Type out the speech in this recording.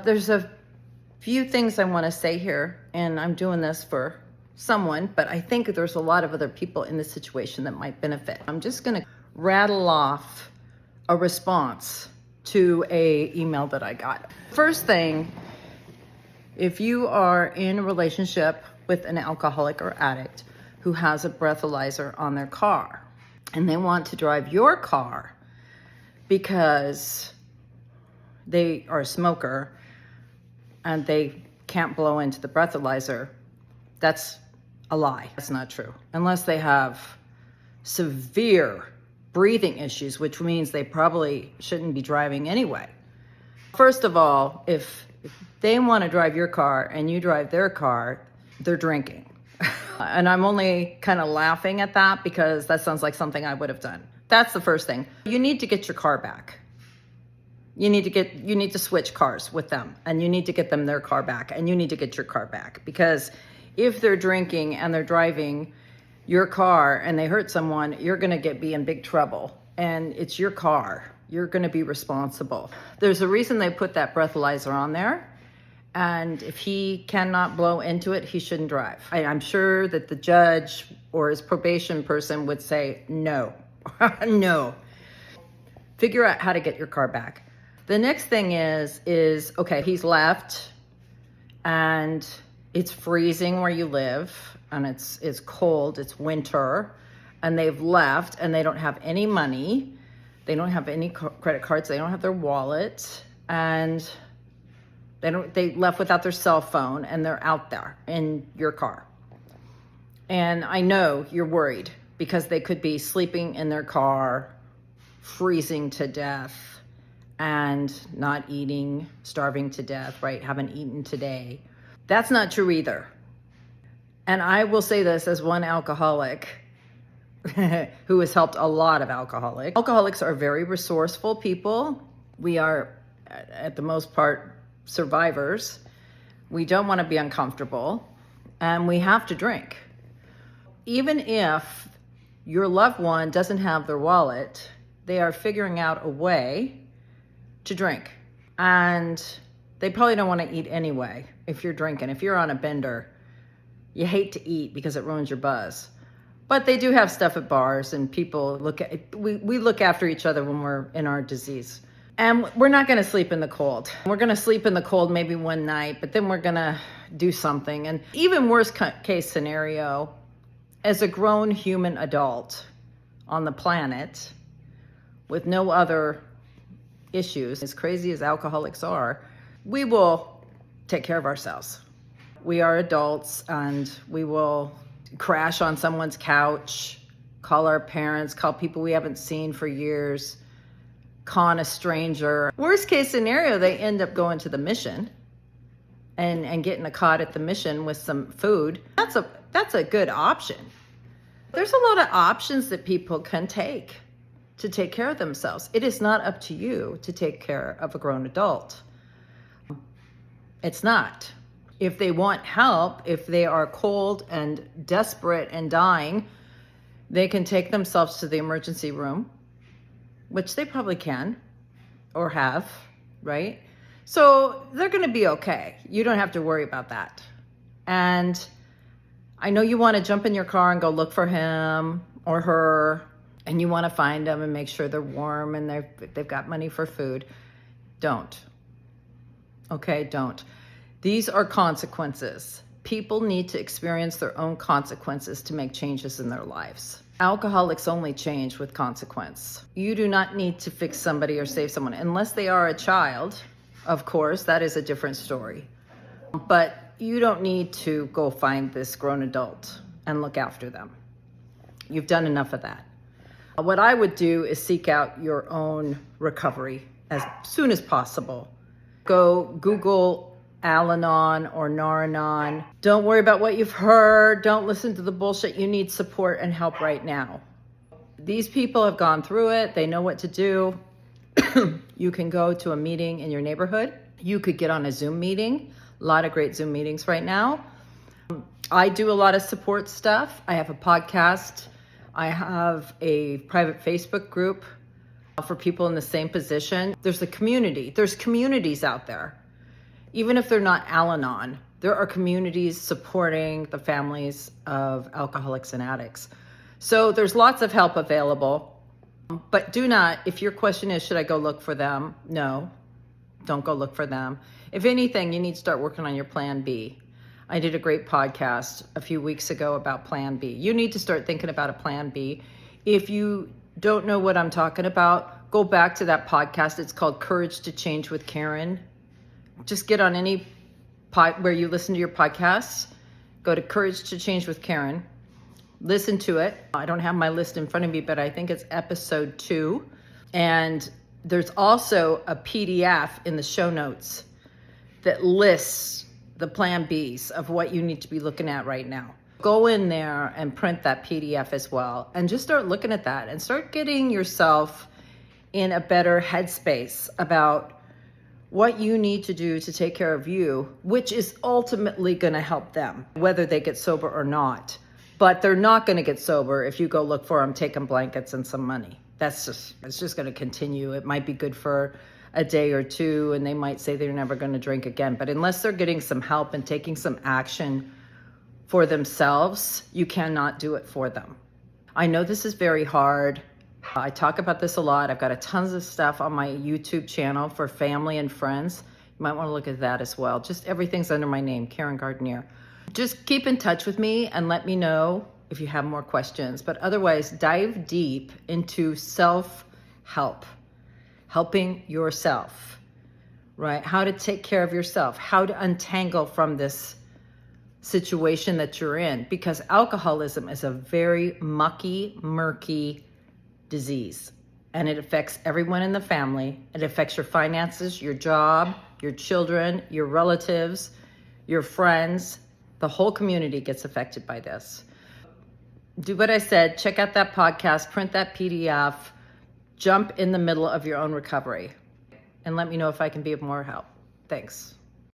There's a few things I want to say here, and I'm doing this for someone, but I think there's a lot of other people in this situation that might benefit. I'm just going to rattle off a response to a email that I got. First thing, if you are in a relationship with an alcoholic or addict who has a breathalyzer on their car and they want to drive your car because they are a smoker and they can't blow into the breathalyzer, that's a lie. That's not true. Unless they have severe breathing issues, which means they probably shouldn't be driving anyway. First of all, if they want to drive your car and you drive their car, they're drinking. And I'm only kind of laughing at that because that sounds like something I would have done. That's the first thing. You need to get your car back. You need to switch cars with them, and you need to get them their car back, and you need to get your car back, because if they're drinking and they're driving your car and they hurt someone, you're going to be in big trouble, and it's your car. You're going to be responsible. There's a reason they put that breathalyzer on there, and if he cannot blow into it, he shouldn't drive. I'm sure that the judge or his probation person would say no. No. Figure out how to get your car back. The next thing is okay, he's left and it's freezing where you live, and it's cold, it's winter, and they've left and they don't have any money. They don't have any credit cards. They don't have their wallet, and they left without their cell phone, and they're out there in your car. And I know you're worried because they could be sleeping in their car, freezing to death, and not eating, starving to death, right? Haven't eaten today. That's not true either. And I will say this as one alcoholic who has helped a lot of alcoholics. Alcoholics are very resourceful people. We are, at the most part, survivors. We don't want to be uncomfortable, and we have to drink. Even if your loved one doesn't have their wallet, they are figuring out a way to drink. And they probably don't want to eat anyway if you're drinking. If you're on a bender, you hate to eat because it ruins your buzz. But they do have stuff at bars, and people we look after each other when we're in our disease. And we're not going to sleep in the cold. We're going to sleep in the cold maybe one night, but then we're going to do something. And even worst case scenario, as a grown human adult on the planet with no other issues, as crazy as alcoholics are, we will take care of ourselves. We are adults, and we will crash on someone's couch, call our parents, call people we haven't seen for years, con a stranger. Worst case scenario, they end up going to the mission and getting a cot at the mission with some food. That's a good option. There's a lot of options that people can take to take care of themselves. It is not up to you to take care of a grown adult. It's not. If they want help, if they are cold and desperate and dying, they can take themselves to the emergency room, which they probably can or have, right? So they're going to be okay. You don't have to worry about that. And I know you want to jump in your car and go look for him or her, and you want to find them and make sure they're warm and they've got money for food. Don't. Okay, don't. These are consequences. People need to experience their own consequences to make changes in their lives. Alcoholics only change with consequence. You do not need to fix somebody or save someone unless they are a child. Of course, that is a different story. But you don't need to go find this grown adult and look after them. You've done enough of that. What I would do is seek out your own recovery as soon as possible. Go Google Al-Anon or Nar-Anon. Don't worry about what you've heard. Don't listen to the bullshit. You need support and help right now. These people have gone through it. They know what to do. You can go to a meeting in your neighborhood. You could get on a Zoom meeting. A lot of great Zoom meetings right now. I do a lot of support stuff. I have a podcast. I have a private Facebook group for people in the same position. There's a community. There's communities out there. Even if they're not Al-Anon, there are communities supporting the families of alcoholics and addicts. So there's lots of help available, but do not, if your question is, should I go look for them? No, don't go look for them. If anything, you need to start working on your plan B. I did a great podcast a few weeks ago about plan B. You need to start thinking about a plan B. If you don't know what I'm talking about, go back to that podcast. It's called Courage to Change with Karen. Just get on any where you listen to your podcasts. Go to Courage to Change with Karen. Listen to it. I don't have my list in front of me, but I think it's episode 2. And there's also a PDF in the show notes that lists the plan Bs of what you need to be looking at right now. Go in there and print that PDF as well, and just start looking at that and start getting yourself in a better headspace about what you need to do to take care of you, which is ultimately going to help them, whether they get sober or not. But they're not going to get sober if you go look for them taking blankets and some money. It's just going to continue. It might be good for a day or two, and they might say they're never going to drink again. But unless they're getting some help and taking some action for themselves, you cannot do it for them. I know this is very hard. I talk about this a lot. I've got a tons of stuff on my YouTube channel for family and friends. You might want to look at that as well. Just everything's under my name, Karen Gardenier. Just keep in touch with me and let me know if you have more questions. But otherwise, dive deep into self-help. Helping yourself, right? How to take care of yourself, how to untangle from this situation that you're in, because alcoholism is a very mucky, murky disease, and it affects everyone in the family. It affects your finances, your job, your children, your relatives, your friends. The whole community gets affected by this. Do what I said, check out that podcast, print that PDF, jump in the middle of your own recovery, and let me know if I can be of more help. Thanks.